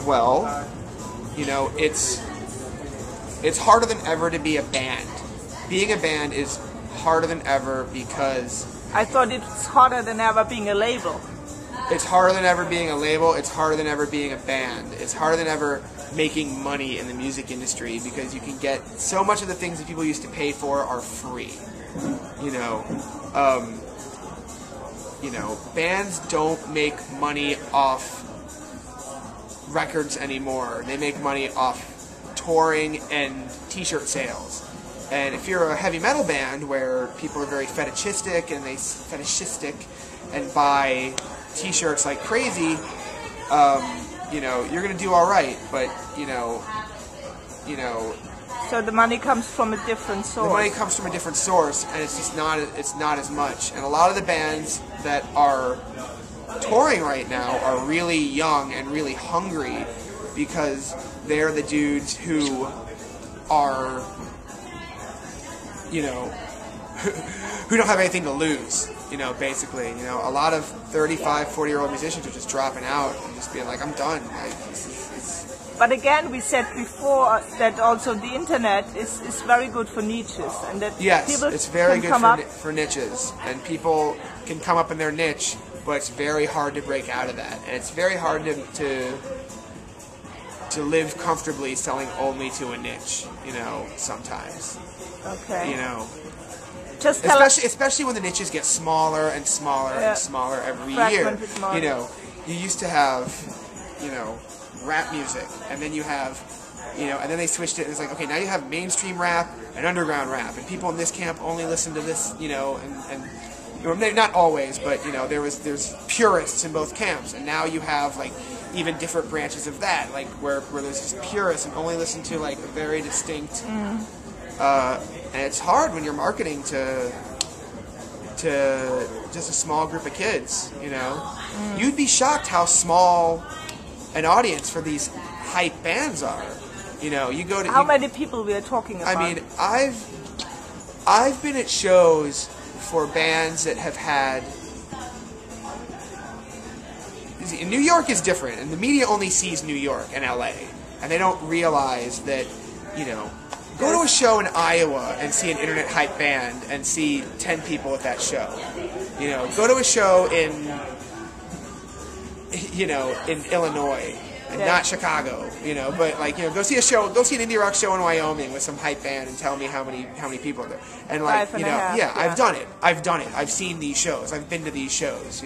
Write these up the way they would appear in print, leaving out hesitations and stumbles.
Well, you know, it's harder than ever to be a band. Being a band is harder than ever because I thought it's harder than ever being a label. it's harder than ever being a label. It's harder than ever being a band. It's harder than ever making money in the music industry because you can get so much of the things that people used to pay for are free. You know, bands don't make money off records anymore. They make money off touring and t-shirt sales. And if you're a heavy metal band where people are very fetishistic and buy t-shirts like crazy, you're gonna do all right. But So the money comes from a different source. the money comes from a different source, and it's just not as much. And a lot of the bands that are touring right now are really young and really hungry because they're the dudes who are, who don't have anything to lose, basically. A lot of 35, 40-year-old musicians are just dropping out and just being like, I'm done. But again, we said before that also the internet is very good for niches, and that people it's very can good come for niches, and people can come up in their niche, but it's very hard to break out of that, and it's very hard to live comfortably selling only to a niche, sometimes. Okay. Just especially when the niches get smaller and smaller and smaller every year. You used to have, rap music, and then you have, and then they switched it, and it's like, okay, now you have mainstream rap and underground rap, and people in this camp only listen to this, and not always, but there's purists in both camps, and now you have like even different branches of that, like where there's just purists and only listen to like a very distinct, and it's hard when you're marketing to just a small group of kids, You'd be shocked how small an audience for these hype bands are. You go to how many people we are talking about? I mean, I've been at shows for bands that have had. In New York is different, and the media only sees New York and LA, and they don't realize that, go to a show in Iowa and see an internet hype band and see 10 people at that show. Go to a show in Illinois and not Chicago, but go see an indie rock show in Wyoming with some hype band and tell me how many people are there. And I've done it. I've seen these shows. I've been to these shows.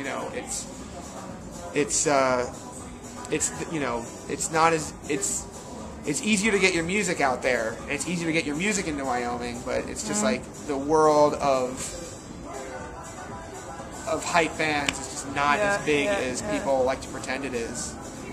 It's easier to get your music out there, and it's easier to get your music into Wyoming, but it's just like the world of hype bands is just not as big as people like to pretend it is.